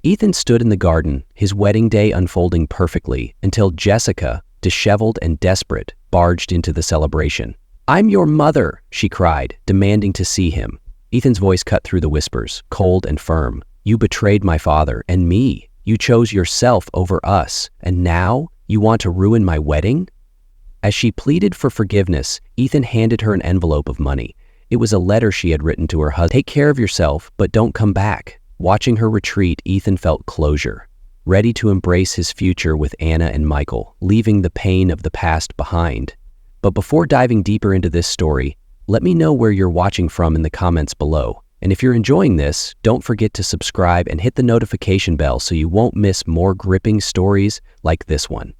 Ethan stood in the garden, his wedding day unfolding perfectly, until Jessica, disheveled and desperate, barged into the celebration. "I'm your mother," she cried, demanding to see him. Ethan's voice cut through the whispers, cold and firm. "You betrayed my father and me. You chose yourself over us, and now you want to ruin my wedding?" As she pleaded for forgiveness, Ethan handed her an envelope of money. It was a letter she had written to her husband. "Take care of yourself, but don't come back." Watching her retreat, Ethan felt closure, ready to embrace his future with Anna and Michael, leaving the pain of the past behind. But before diving deeper into this story, let me know where you're watching from in the comments below. And if you're enjoying this, don't forget to subscribe and hit the notification bell so you won't miss more gripping stories like this one.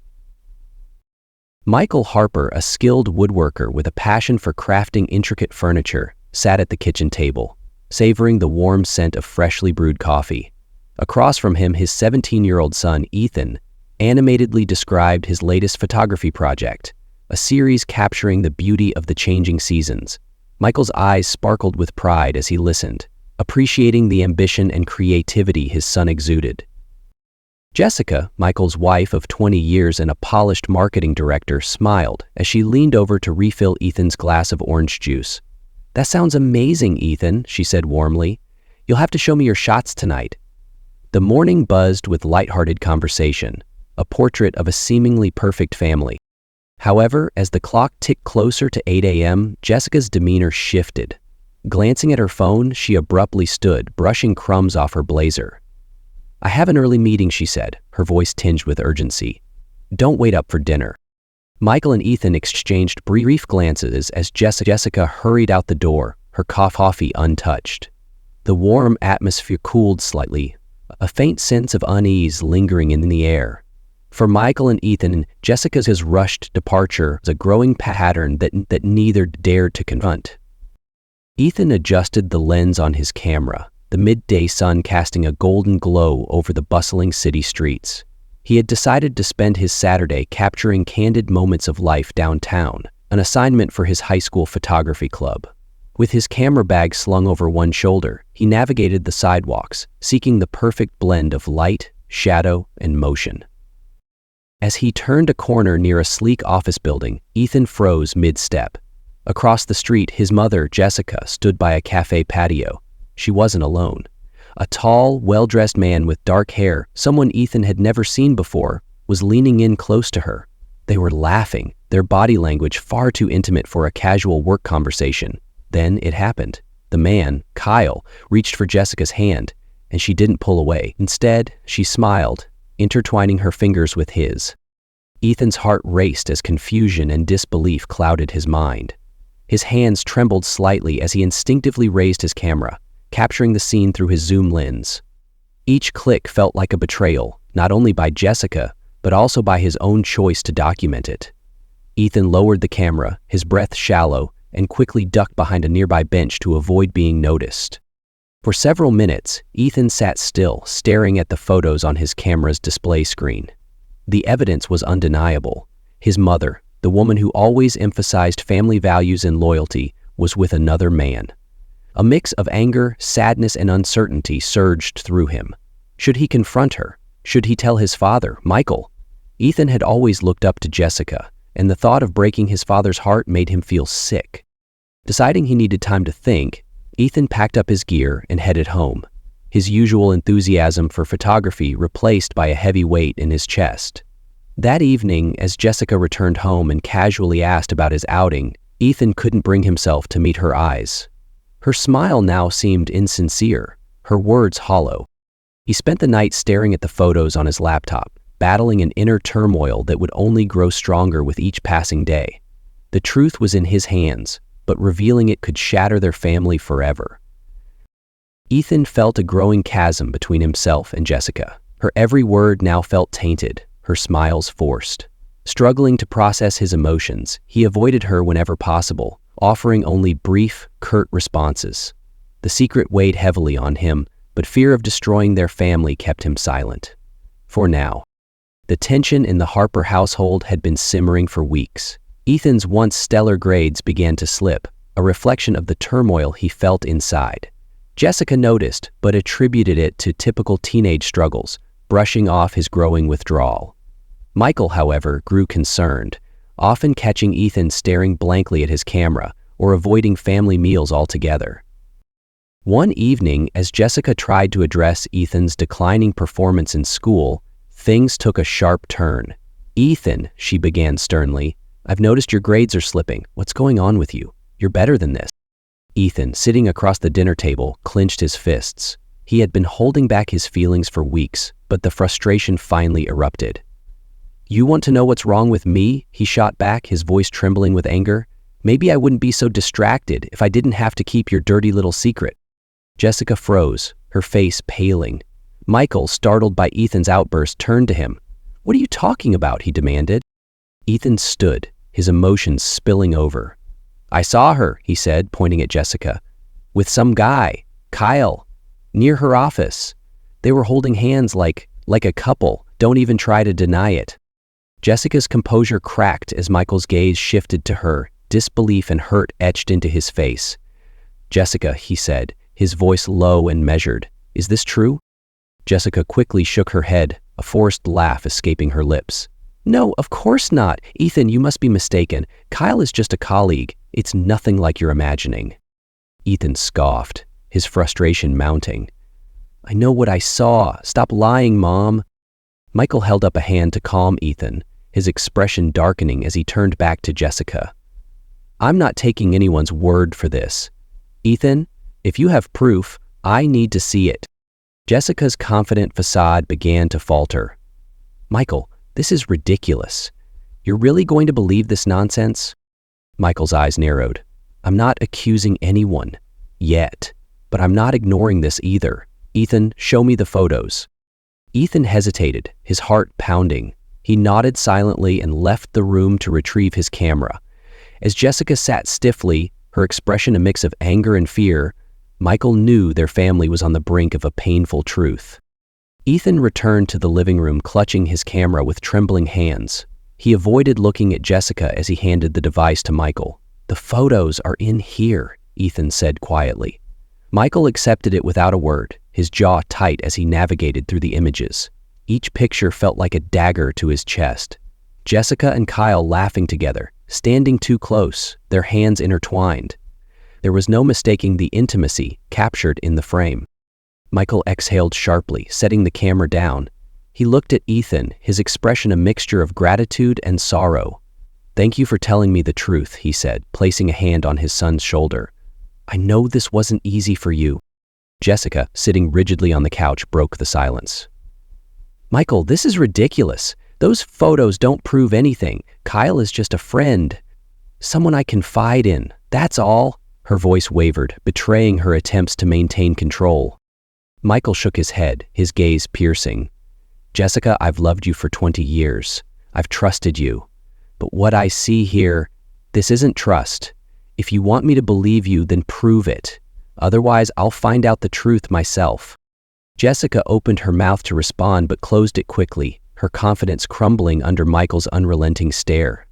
Michael Harper, a skilled woodworker with a passion for crafting intricate furniture, sat at the kitchen table, savoring the warm scent of freshly brewed coffee. Across from him, his 17-year-old son, Ethan, animatedly described his latest photography project, a series capturing the beauty of the changing seasons. Michael's eyes sparkled with pride as he listened, appreciating the ambition and creativity his son exuded. Jessica, Michael's wife of 20 years and a polished marketing director, smiled as she leaned over to refill Ethan's glass of orange juice. "That sounds amazing, Ethan," she said warmly. "You'll have to show me your shots tonight." The morning buzzed with lighthearted conversation, a portrait of a seemingly perfect family. However, as the clock ticked closer to 8 a.m., Jessica's demeanor shifted. Glancing at her phone, she abruptly stood, brushing crumbs off her blazer. "I have an early meeting," she said, her voice tinged with urgency. "Don't wait up for dinner." Michael and Ethan exchanged brief glances as Jessica hurried out the door, her coffee untouched. The warm atmosphere cooled slightly, a faint sense of unease lingering in the air. For Michael and Ethan, Jessica's rushed departure was a growing pattern that neither dared to confront. Ethan adjusted the lens on his camera, the midday sun casting a golden glow over the bustling city streets. He had decided to spend his Saturday capturing candid moments of life downtown, an assignment for his high school photography club. With his camera bag slung over one shoulder, he navigated the sidewalks, seeking the perfect blend of light, shadow, and motion. As he turned a corner near a sleek office building, Ethan froze mid-step. Across the street, his mother, Jessica, stood by a cafe patio. She wasn't alone. A tall, well-dressed man with dark hair, someone Ethan had never seen before, was leaning in close to her. They were laughing, their body language far too intimate for a casual work conversation. Then it happened. The man, Kyle, reached for Jessica's hand, and she didn't pull away. Instead, she smiled, intertwining her fingers with his. Ethan's heart raced as confusion and disbelief clouded his mind. His hands trembled slightly as he instinctively raised his camera, capturing the scene through his zoom lens. Each click felt like a betrayal, not only by Jessica, but also by his own choice to document it. Ethan lowered the camera, his breath shallow, and quickly ducked behind a nearby bench to avoid being noticed. For several minutes, Ethan sat still, staring at the photos on his camera's display screen. The evidence was undeniable. His mother, the woman who always emphasized family values and loyalty, was with another man. A mix of anger, sadness, and uncertainty surged through him. Should he confront her? Should he tell his father, Michael? Ethan had always looked up to Jessica, and the thought of breaking his father's heart made him feel sick. Deciding he needed time to think, Ethan packed up his gear and headed home, his usual enthusiasm for photography replaced by a heavy weight in his chest. That evening, as Jessica returned home and casually asked about his outing, Ethan couldn't bring himself to meet her eyes. Her smile now seemed insincere, her words hollow. He spent the night staring at the photos on his laptop, battling an inner turmoil that would only grow stronger with each passing day. The truth was in his hands, but revealing it could shatter their family forever. Ethan felt a growing chasm between himself and Jessica. Her every word now felt tainted, her smiles forced. Struggling to process his emotions, he avoided her whenever possible, offering only brief, curt responses. The secret weighed heavily on him, but fear of destroying their family kept him silent. For now. The tension in the Harper household had been simmering for weeks. Ethan's once stellar grades began to slip, a reflection of the turmoil he felt inside. Jessica noticed, but attributed it to typical teenage struggles, brushing off his growing withdrawal. Michael, however, grew concerned, often catching Ethan staring blankly at his camera or avoiding family meals altogether. One evening, as Jessica tried to address Ethan's declining performance in school, things took a sharp turn. "Ethan," she began sternly, "I've noticed your grades are slipping. What's going on with you? You're better than this." Ethan, sitting across the dinner table, clenched his fists. He had been holding back his feelings for weeks, but the frustration finally erupted. "You want to know what's wrong with me?" he shot back, his voice trembling with anger. "Maybe I wouldn't be so distracted if I didn't have to keep your dirty little secret." Jessica froze, her face paling. Michael, startled by Ethan's outburst, turned to him. "What are you talking about?" he demanded. Ethan stood, his emotions spilling over. "I saw her," he said, pointing at Jessica, "with some guy, Kyle, near her office. They were holding hands like a couple. Don't even try to deny it." Jessica's composure cracked as Michael's gaze shifted to her, disbelief and hurt etched into his face. "Jessica," he said, his voice low and measured, "is this true?" Jessica quickly shook her head, a forced laugh escaping her lips. "No, of course not. Ethan, you must be mistaken. Kyle is just a colleague. It's nothing like you're imagining." Ethan scoffed, his frustration mounting. "I know what I saw. Stop lying, Mom." Michael held up a hand to calm Ethan, his expression darkening as he turned back to Jessica. "I'm not taking anyone's word for this. Ethan, if you have proof, I need to see it." Jessica's confident facade began to falter. "Michael, this is ridiculous. You're really going to believe this nonsense?" Michael's eyes narrowed. "I'm not accusing anyone. Yet. But I'm not ignoring this either. Ethan, show me the photos." Ethan hesitated, his heart pounding. He nodded silently and left the room to retrieve his camera. As Jessica sat stiffly, her expression a mix of anger and fear, Michael knew their family was on the brink of a painful truth. Ethan returned to the living room clutching his camera with trembling hands. He avoided looking at Jessica as he handed the device to Michael. "The photos are in here," Ethan said quietly. Michael accepted it without a word, his jaw tight as he navigated through the images. Each picture felt like a dagger to his chest. Jessica and Kyle laughing together, standing too close, their hands intertwined. There was no mistaking the intimacy captured in the frame. Michael exhaled sharply, setting the camera down. He looked at Ethan, his expression a mixture of gratitude and sorrow. "Thank you for telling me the truth," he said, placing a hand on his son's shoulder. "I know this wasn't easy for you." Jessica, sitting rigidly on the couch, broke the silence. "Michael, this is ridiculous. Those photos don't prove anything. Kyle is just a friend. Someone I confide in, that's all." Her voice wavered, betraying her attempts to maintain control. Michael shook his head, his gaze piercing. "Jessica, I've loved you for 20 years. I've trusted you. But what I see here, this isn't trust. If you want me to believe you, then prove it. Otherwise, I'll find out the truth myself." Jessica opened her mouth to respond but closed it quickly, her confidence crumbling under Michael's unrelenting stare.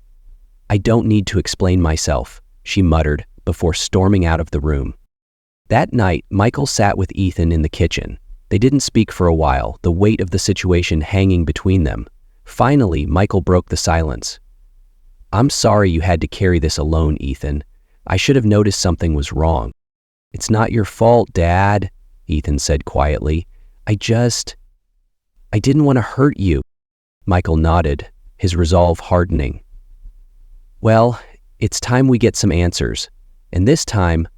"I don't need to explain myself," she muttered before storming out of the room. That night, Michael sat with Ethan in the kitchen. They didn't speak for a while, the weight of the situation hanging between them. Finally, Michael broke the silence. "I'm sorry you had to carry this alone, Ethan. I should have noticed something was wrong." "It's not your fault, Dad," Ethan said quietly. I didn't want to hurt you." Michael nodded, his resolve hardening. "Well, it's time we get some answers. And this time,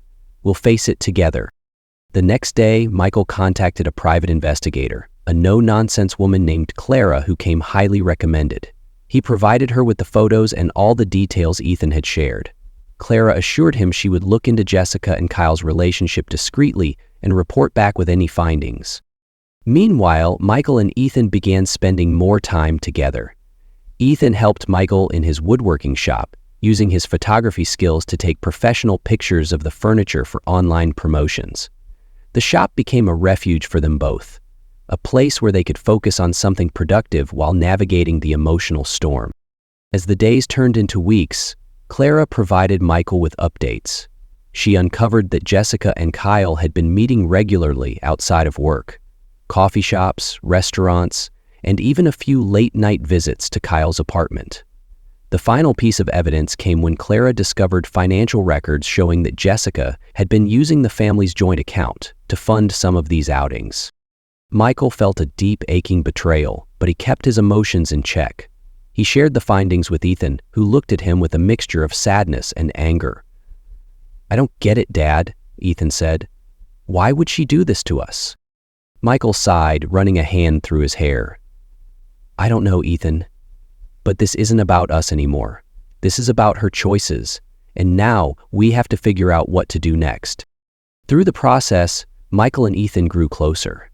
we'll face it together." The next day, Michael contacted a private investigator, a no-nonsense woman named Clara who came highly recommended. He provided her with the photos and all the details Ethan had shared. Clara assured him she would look into Jessica and Kyle's relationship discreetly and report back with any findings. Meanwhile, Michael and Ethan began spending more time together. Ethan helped Michael in his woodworking shop, using his photography skills to take professional pictures of the furniture for online promotions. The shop became a refuge for them both, a place where they could focus on something productive while navigating the emotional storm. As the days turned into weeks, Clara provided Michael with updates. she uncovered that Jessica and Kyle had been meeting regularly outside of work. Coffee shops, restaurants, and even a few late-night visits to Kyle's apartment. The final piece of evidence came when Clara discovered financial records showing that Jessica had been using the family's joint account to fund some of these outings. Michael felt a deep, aching betrayal, but he kept his emotions in check. He shared the findings with Ethan, who looked at him with a mixture of sadness and anger. "I don't get it, Dad," Ethan said. "Why would she do this to us?" Michael sighed, running a hand through his hair. "I don't know, Ethan. But this isn't about us anymore. This is about her choices, and now we have to figure out what to do next." Through the process, Michael and Ethan grew closer.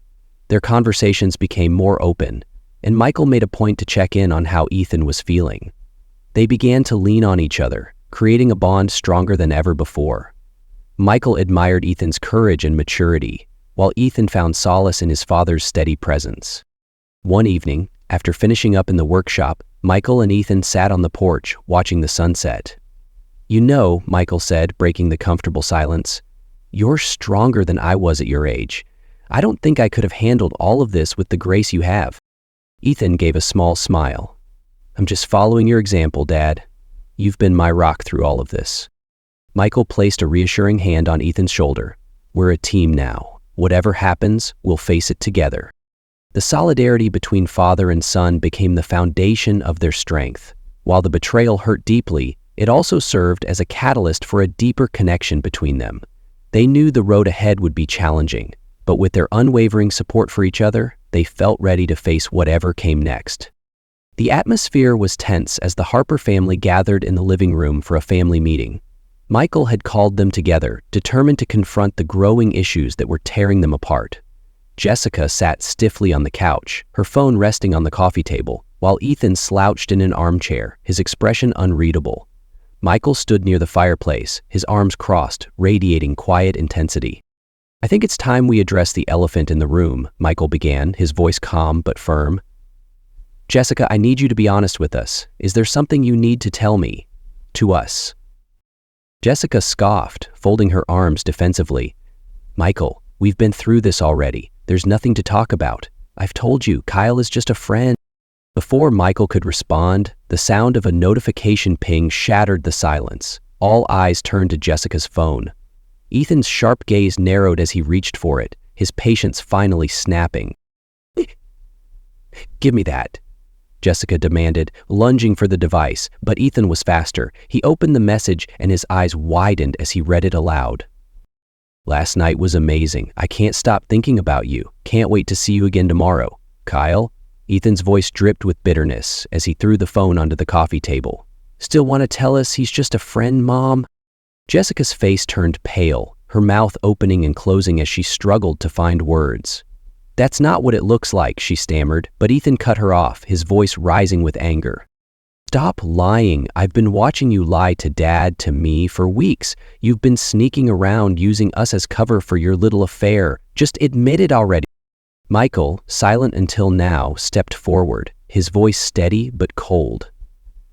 Their conversations became more open, and Michael made a point to check in on how Ethan was feeling. They began to lean on each other, creating a bond stronger than ever before. Michael admired Ethan's courage and maturity, while Ethan found solace in his father's steady presence. One evening, after finishing up in the workshop, Michael and Ethan sat on the porch, watching the sunset. "You know," Michael said, breaking the comfortable silence, "you're stronger than I was at your age. I don't think I could have handled all of this with the grace you have." Ethan gave a small smile. "I'm just following your example, Dad. You've been my rock through all of this." Michael placed a reassuring hand on Ethan's shoulder. "We're a team now. Whatever happens, we'll face it together." The solidarity between father and son became the foundation of their strength. While the betrayal hurt deeply, it also served as a catalyst for a deeper connection between them. They knew the road ahead would be challenging, but with their unwavering support for each other, they felt ready to face whatever came next. The atmosphere was tense as the Harper family gathered in the living room for a family meeting. Michael had called them together, determined to confront the growing issues that were tearing them apart. Jessica sat stiffly on the couch, her phone resting on the coffee table, while Ethan slouched in an armchair, his expression unreadable. Michael stood near the fireplace, his arms crossed, radiating quiet intensity. "I think it's time we address the elephant in the room," Michael began, his voice calm but firm. "Jessica, I need you to be honest with us. Is there something you need to tell me? To us?" Jessica scoffed, folding her arms defensively. "Michael, we've been through this already. There's nothing to talk about. I've told you, Kyle is just a friend." Before Michael could respond, the sound of a notification ping shattered the silence. All eyes turned to Jessica's phone. Ethan's sharp gaze narrowed as he reached for it, his patience finally snapping. "Give me that," Jessica demanded, lunging for the device, but Ethan was faster. He opened the message and his eyes widened as he read it aloud. "Last night was amazing. I can't stop thinking about you. Can't wait to see you again tomorrow. Kyle?" Ethan's voice dripped with bitterness as he threw the phone onto the coffee table. "Still want to tell us he's just a friend, Mom?" Jessica's face turned pale, her mouth opening and closing as she struggled to find words. "That's not what it looks like," she stammered, but Ethan cut her off, his voice rising with anger. "Stop lying. I've been watching you lie to Dad, to me, for weeks. You've been sneaking around using us as cover for your little affair. Just admit it already." Michael, silent until now, stepped forward, his voice steady but cold.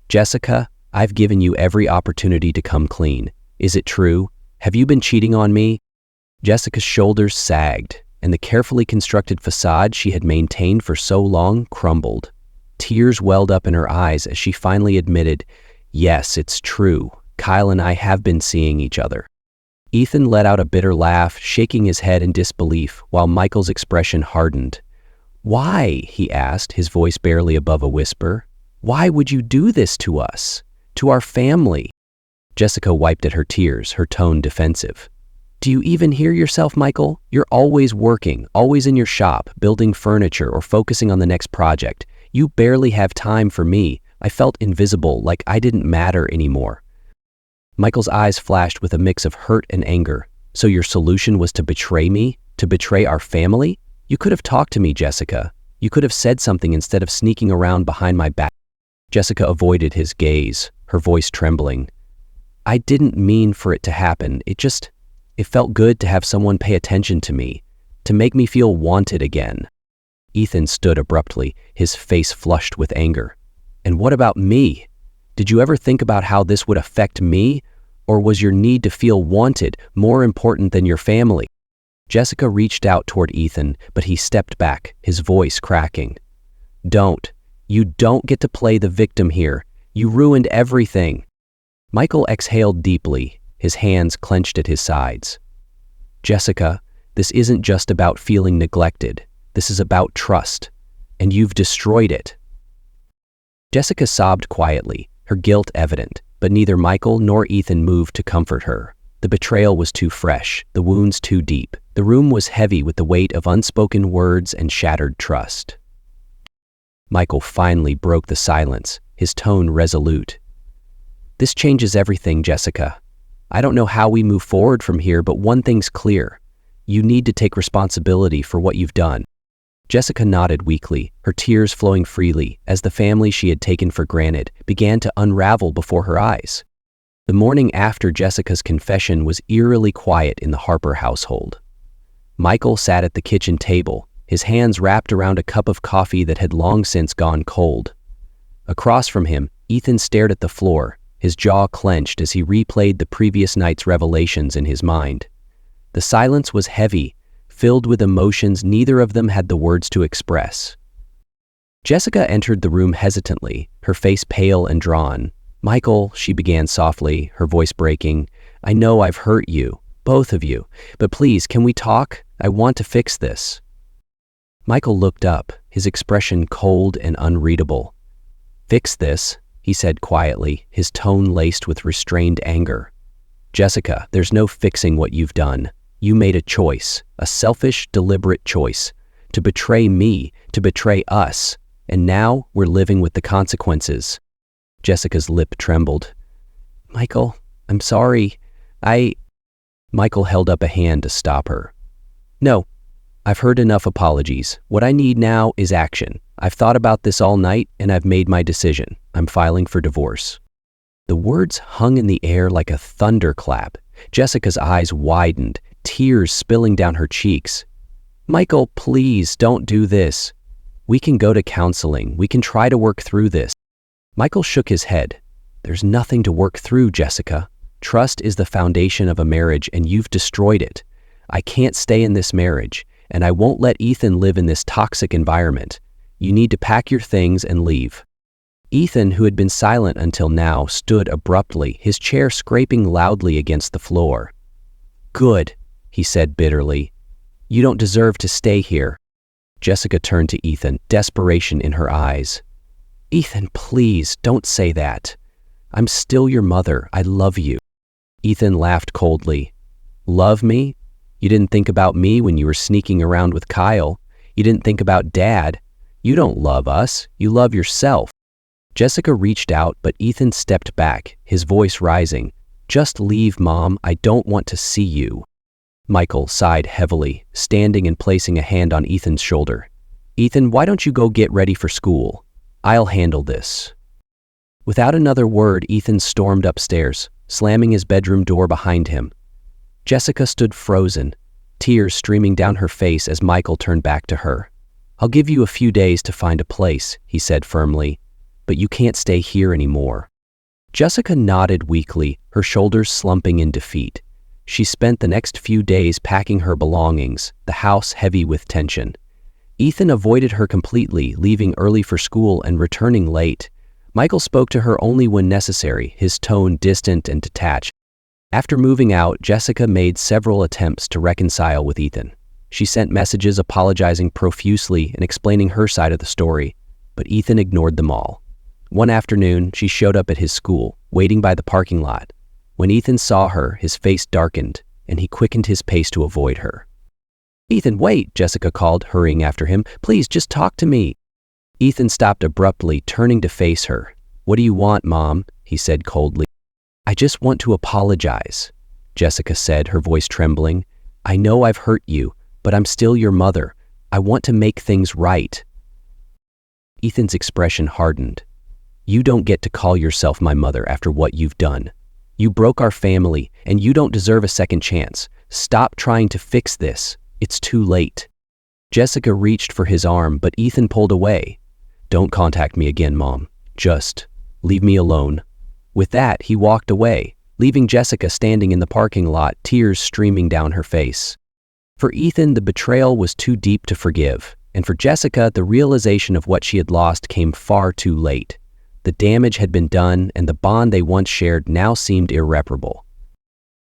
"Jessica, I've given you every opportunity to come clean. Is it true? Have you been cheating on me?" Jessica's shoulders sagged, and the carefully constructed facade she had maintained for so long crumbled. Tears welled up in her eyes as she finally admitted, "Yes, it's true. Kyle and I have been seeing each other." Ethan let out a bitter laugh, shaking his head in disbelief, while Michael's expression hardened. "Why?" he asked, his voice barely above a whisper. "Why would you do this to us? To our family?" Jessica wiped at her tears, her tone defensive. "Do you even hear yourself, Michael? You're always working, always in your shop, building furniture or focusing on the next project. You barely have time for me. I felt invisible, like I didn't matter anymore." Michael's eyes flashed with a mix of hurt and anger. "So your solution was to betray me? To betray our family? You could have talked to me, Jessica. You could have said something instead of sneaking around behind my back." Jessica avoided his gaze, her voice trembling. "I didn't mean for it to happen. It felt good to have someone pay attention to me, to make me feel wanted again." Ethan stood abruptly, his face flushed with anger. "And what about me? Did you ever think about how this would affect me? Or was your need to feel wanted more important than your family? Jessica reached out toward Ethan, but he stepped back, his voice cracking. Don't. You don't get to play the victim here. You ruined everything. Michael exhaled deeply, his hands clenched at his sides. Jessica, this isn't just about feeling neglected. This is about trust. And you've destroyed it. Jessica sobbed quietly, her guilt evident, but neither Michael nor Ethan moved to comfort her. The betrayal was too fresh, the wounds too deep. The room was heavy with the weight of unspoken words and shattered trust. Michael finally broke the silence, his tone resolute. This changes everything, Jessica. I don't know how we move forward from here, but one thing's clear. You need to take responsibility for what you've done. Jessica nodded weakly, her tears flowing freely as the family she had taken for granted began to unravel before her eyes. The morning after Jessica's confession was eerily quiet in the Harper household. Michael sat at the kitchen table, his hands wrapped around a cup of coffee that had long since gone cold. Across from him, Ethan stared at the floor, his jaw clenched as he replayed the previous night's revelations in his mind. The silence was heavy, filled with emotions neither of them had the words to express. Jessica entered the room hesitantly, her face pale and drawn. Michael, she began softly, her voice breaking, I know I've hurt you, both of you, but please, can we talk? I want to fix this. Michael looked up, his expression cold and unreadable. Fix this, he said quietly, his tone laced with restrained anger. Jessica, there's no fixing what you've done. You made a choice, a selfish, deliberate choice, to betray me, to betray us, and now we're living with the consequences. Jessica's lip trembled. Michael, I'm sorry. Michael held up a hand to stop her. No, I've heard enough apologies. What I need now is action. I've thought about this all night and I've made my decision. I'm filing for divorce. The words hung in the air like a thunderclap. Jessica's eyes widened, tears spilling down her cheeks. Michael, please don't do this. We can go to counseling. We can try to work through this. Michael shook his head. There's nothing to work through, Jessica. Trust is the foundation of a marriage and you've destroyed it. I can't stay in this marriage, and I won't let Ethan live in this toxic environment. You need to pack your things and leave. Ethan, who had been silent until now, stood abruptly, his chair scraping loudly against the floor. Good, he said bitterly. You don't deserve to stay here. Jessica turned to Ethan, desperation in her eyes. Ethan, please, don't say that. I'm still your mother. I love you. Ethan laughed coldly. Love me? You didn't think about me when you were sneaking around with Kyle. You didn't think about Dad. You don't love us. You love yourself. Jessica reached out, but Ethan stepped back, his voice rising. Just leave, Mom. I don't want to see you. Michael sighed heavily, standing and placing a hand on Ethan's shoulder. Ethan, why don't you go get ready for school? I'll handle this. Without another word, Ethan stormed upstairs, slamming his bedroom door behind him. Jessica stood frozen, tears streaming down her face as Michael turned back to her. I'll give you a few days to find a place, he said firmly, but you can't stay here anymore. Jessica nodded weakly, her shoulders slumping in defeat. She spent the next few days packing her belongings, the house heavy with tension. Ethan avoided her completely, leaving early for school and returning late. Michael spoke to her only when necessary, his tone distant and detached. After moving out, Jessica made several attempts to reconcile with Ethan. She sent messages apologizing profusely and explaining her side of the story, but Ethan ignored them all. One afternoon, she showed up at his school, waiting by the parking lot. When Ethan saw her, his face darkened, and he quickened his pace to avoid her. Ethan, wait, Jessica called, hurrying after him. Please, just talk to me. Ethan stopped abruptly, turning to face her. What do you want, Mom? He said coldly. I just want to apologize, Jessica said, her voice trembling. I know I've hurt you, but I'm still your mother. I want to make things right. Ethan's expression hardened. You don't get to call yourself my mother after what you've done. You broke our family, and you don't deserve a second chance. Stop trying to fix this. It's too late. Jessica reached for his arm, but Ethan pulled away. Don't contact me again, Mom. Just leave me alone. With that, he walked away, leaving Jessica standing in the parking lot, tears streaming down her face. For Ethan, the betrayal was too deep to forgive, and for Jessica, the realization of what she had lost came far too late. The damage had been done, and the bond they once shared now seemed irreparable.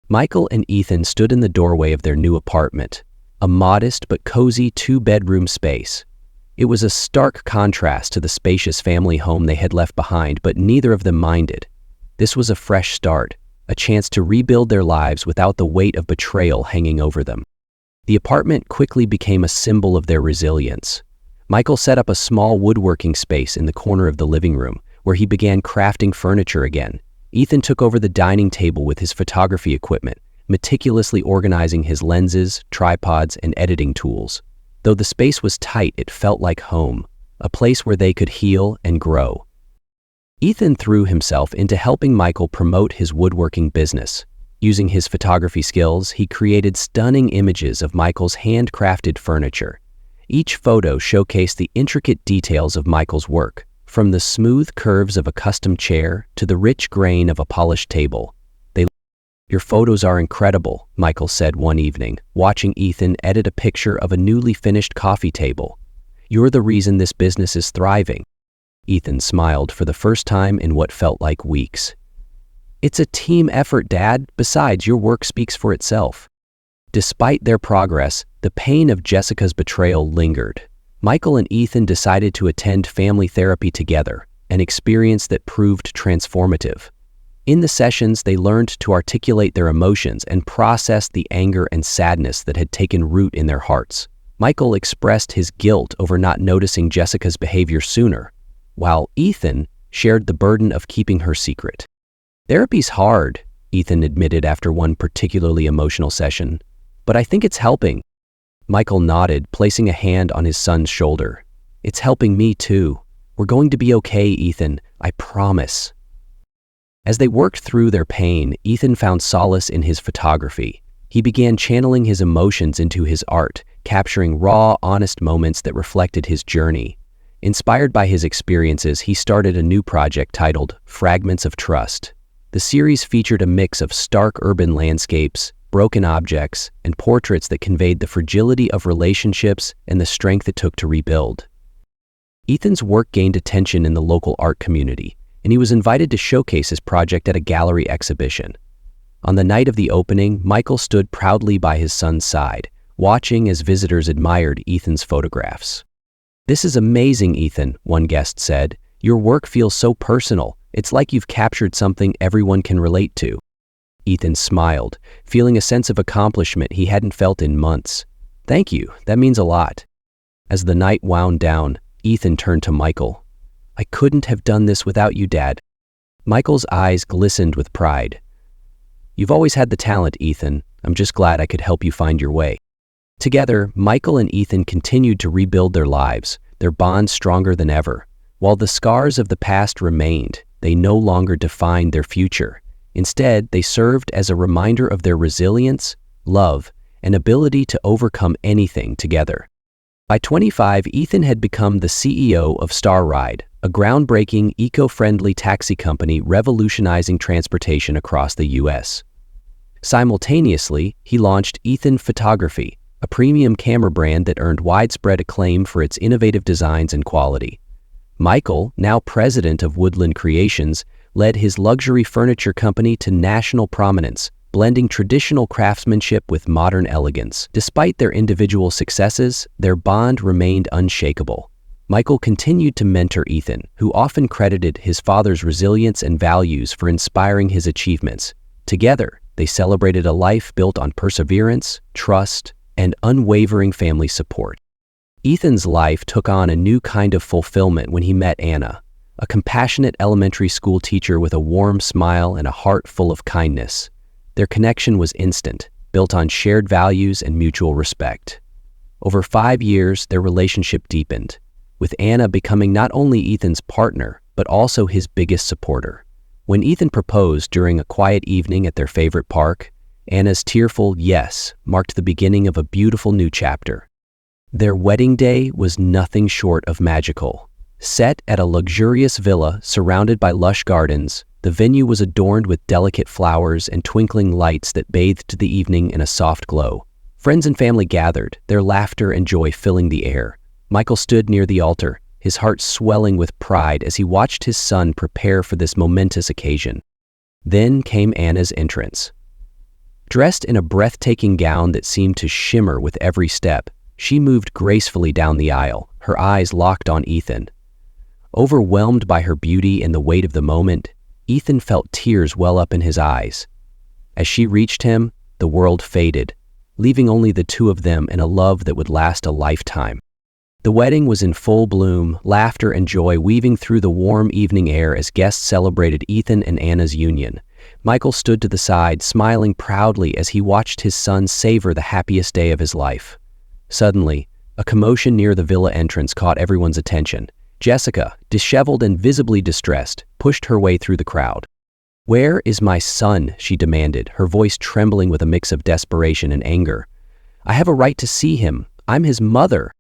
Michael and Ethan stood in the doorway of their new apartment, a modest but cozy 2-bedroom space. It was a stark contrast to the spacious family home they had left behind, but neither of them minded. This was a fresh start, a chance to rebuild their lives without the weight of betrayal hanging over them. The apartment quickly became a symbol of their resilience. Michael set up a small woodworking space in the corner of the living room, where he began crafting furniture again. Ethan took over the dining table with his photography equipment, meticulously organizing his lenses, tripods, and editing tools. Though the space was tight, it felt like home, a place where they could heal and grow. Ethan threw himself into helping Michael promote his woodworking business. Using his photography skills, he created stunning images of Michael's handcrafted furniture. Each photo showcased the intricate details of Michael's work, from the smooth curves of a custom chair to the rich grain of a polished table. "Your photos are incredible," Michael said one evening, watching Ethan edit a picture of a newly finished coffee table. "You're the reason this business is thriving." Ethan smiled for the first time in what felt like weeks. "It's a team effort, Dad. Besides, your work speaks for itself." Despite their progress, the pain of Jessica's betrayal lingered. Michael and Ethan decided to attend family therapy together, an experience that proved transformative. In the sessions, they learned to articulate their emotions and process the anger and sadness that had taken root in their hearts. Michael expressed his guilt over not noticing Jessica's behavior sooner, while Ethan shared the burden of keeping her secret. "Therapy's hard," Ethan admitted after one particularly emotional session, "but I think it's helping." Michael nodded, placing a hand on his son's shoulder. "It's helping me too. We're going to be okay, Ethan. I promise." As they worked through their pain, Ethan found solace in his photography. He began channeling his emotions into his art, capturing raw, honest moments that reflected his journey. Inspired by his experiences, he started a new project titled Fragments of Trust. The series featured a mix of stark urban landscapes, broken objects, and portraits that conveyed the fragility of relationships and the strength it took to rebuild. Ethan's work gained attention in the local art community, and he was invited to showcase his project at a gallery exhibition. On the night of the opening, Michael stood proudly by his son's side, watching as visitors admired Ethan's photographs. "This is amazing, Ethan," one guest said. "Your work feels so personal. It's like you've captured something everyone can relate to." Ethan smiled, feeling a sense of accomplishment he hadn't felt in months. "Thank you, that means a lot." As the night wound down, Ethan turned to Michael. "I couldn't have done this without you, Dad." Michael's eyes glistened with pride. "You've always had the talent, Ethan. I'm just glad I could help you find your way." Together, Michael and Ethan continued to rebuild their lives, their bond stronger than ever. While the scars of the past remained, they no longer defined their future. Instead, they served as a reminder of their resilience, love, and ability to overcome anything together. By 25, Ethan had become the CEO of Star Ride, a groundbreaking, eco-friendly taxi company revolutionizing transportation across the U.S. Simultaneously, he launched Ethan Photography, a premium camera brand that earned widespread acclaim for its innovative designs and quality. Michael, now president of Woodland Creations, led his luxury furniture company to national prominence, blending traditional craftsmanship with modern elegance. Despite their individual successes, their bond remained unshakable. Michael continued to mentor Ethan, who often credited his father's resilience and values for inspiring his achievements. Together, they celebrated a life built on perseverance, trust, and unwavering family support. Ethan's life took on a new kind of fulfillment when he met Anna, a compassionate elementary school teacher with a warm smile and a heart full of kindness. Their connection was instant, built on shared values and mutual respect. Over 5 years, their relationship deepened, with Anna becoming not only Ethan's partner, but also his biggest supporter. When Ethan proposed during a quiet evening at their favorite park, Anna's tearful yes marked the beginning of a beautiful new chapter. Their wedding day was nothing short of magical. Set at a luxurious villa surrounded by lush gardens, The venue was adorned with delicate flowers and twinkling lights that bathed the evening in a soft glow. Friends and family gathered, their laughter and joy filling the air. Michael stood near the altar, his heart swelling with pride as he watched his son prepare for this momentous occasion. Then came Anna's entrance. Dressed in a breathtaking gown that seemed to shimmer with every step, she moved gracefully down the aisle, her eyes locked on Ethan. Overwhelmed by her beauty and the weight of the moment, Ethan felt tears well up in his eyes. As she reached him, the world faded, leaving only the two of them in a love that would last a lifetime. The wedding was in full bloom, laughter and joy weaving through the warm evening air as guests celebrated Ethan and Anna's union. Michael stood to the side, smiling proudly as he watched his son savor the happiest day of his life. Suddenly, a commotion near the villa entrance caught everyone's attention. Jessica, disheveled and visibly distressed, pushed her way through the crowd. "Where is my son?" she demanded, her voice trembling with a mix of desperation and anger. "I have a right to see him. I'm his mother."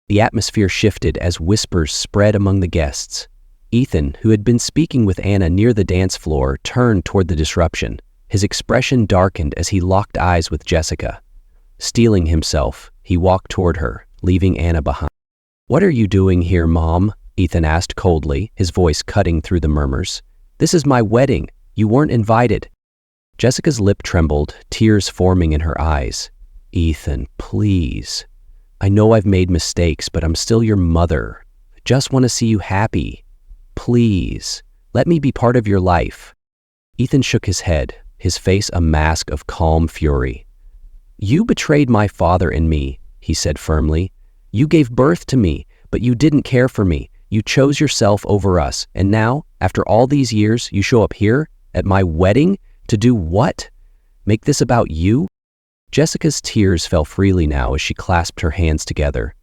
The atmosphere shifted as whispers spread among the guests. Ethan, who had been speaking with Anna near the dance floor, turned toward the disruption. His expression darkened as he locked eyes with Jessica. Steeling himself, he walked toward her, leaving Anna behind. "What are you doing here, Mom?" Ethan asked coldly, his voice cutting through the murmurs. "This is my wedding. You weren't invited." Jessica's lip trembled, tears forming in her eyes. "Ethan, please. I know I've made mistakes, but I'm still your mother. I just want to see you happy. Please, let me be part of your life." Ethan shook his head, his face a mask of calm fury. "You betrayed my father and me," he said firmly. "You gave birth to me, but you didn't care for me. You chose yourself over us, and now, after all these years, you show up here, at my wedding, to do what? Make this about you?" Jessica's tears fell freely now as she clasped her hands together.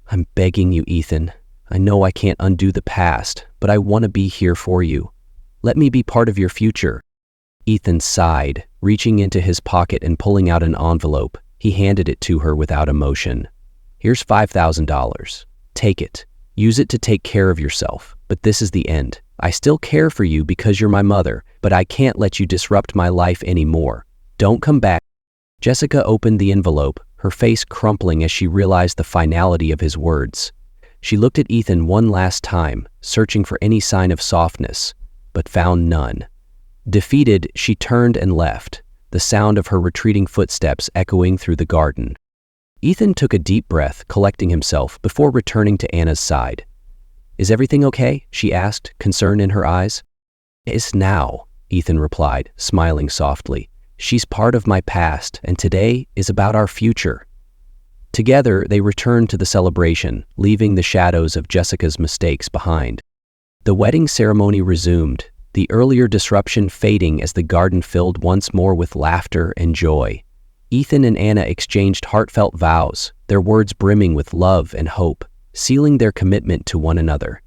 "I'm begging you, Ethan. I know I can't undo the past, but I want to be here for you. Let me be part of your future." Ethan sighed, reaching into his pocket and pulling out an envelope. He handed it to her without emotion. "Here's $5,000. Take it. Use it to take care of yourself. But this is the end. I still care for you because you're my mother, but I can't let you disrupt my life anymore. Don't come back." Jessica opened the envelope, her face crumpling as she realized the finality of his words. She looked at Ethan one last time, searching for any sign of softness, but found none. Defeated, she turned and left, the sound of her retreating footsteps echoing through the garden. Ethan took a deep breath, collecting himself before returning to Anna's side. "Is everything okay?" she asked, concern in her eyes. "It's now," Ethan replied, smiling softly. "She's part of my past, and today is about our future." Together, they returned to the celebration, leaving the shadows of Jessica's mistakes behind. The wedding ceremony resumed, the earlier disruption fading as the garden filled once more with laughter and joy. Ethan and Anna exchanged heartfelt vows, their words brimming with love and hope, sealing their commitment to one another.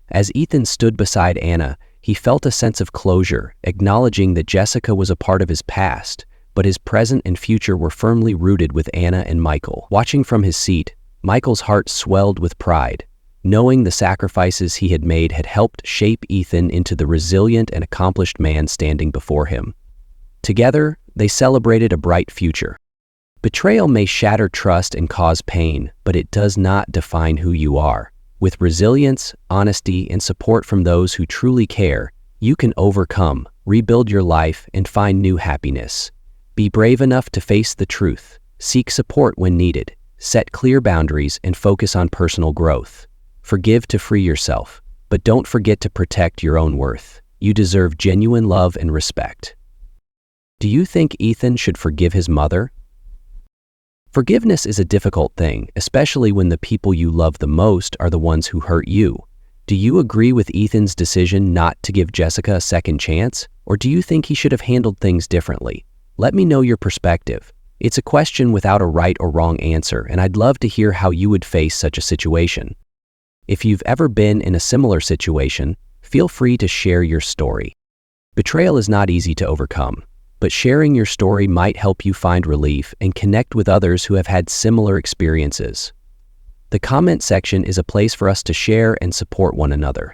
As Ethan stood beside Anna, he felt a sense of closure, acknowledging that Jessica was a part of his past, but his present and future were firmly rooted with Anna and Michael. Watching from his seat, Michael's heart swelled with pride, knowing the sacrifices he had made had helped shape Ethan into the resilient and accomplished man standing before him. Together, they celebrated a bright future. Betrayal may shatter trust and cause pain, but it does not define who you are. With resilience, honesty, and support from those who truly care, you can overcome, rebuild your life, and find new happiness. Be brave enough to face the truth, seek support when needed, set clear boundaries, and focus on personal growth. Forgive to free yourself, but don't forget to protect your own worth. You deserve genuine love and respect. Do you think Ethan should forgive his mother? Forgiveness is a difficult thing, especially when the people you love the most are the ones who hurt you. Do you agree with Ethan's decision not to give Jessica a second chance, or do you think he should have handled things differently? Let me know your perspective. It's a question without a right or wrong answer, and I'd love to hear how you would face such a situation. If you've ever been in a similar situation, feel free to share your story. Betrayal is not easy to overcome, but sharing your story might help you find relief and connect with others who have had similar experiences. The comment section is a place for us to share and support one another.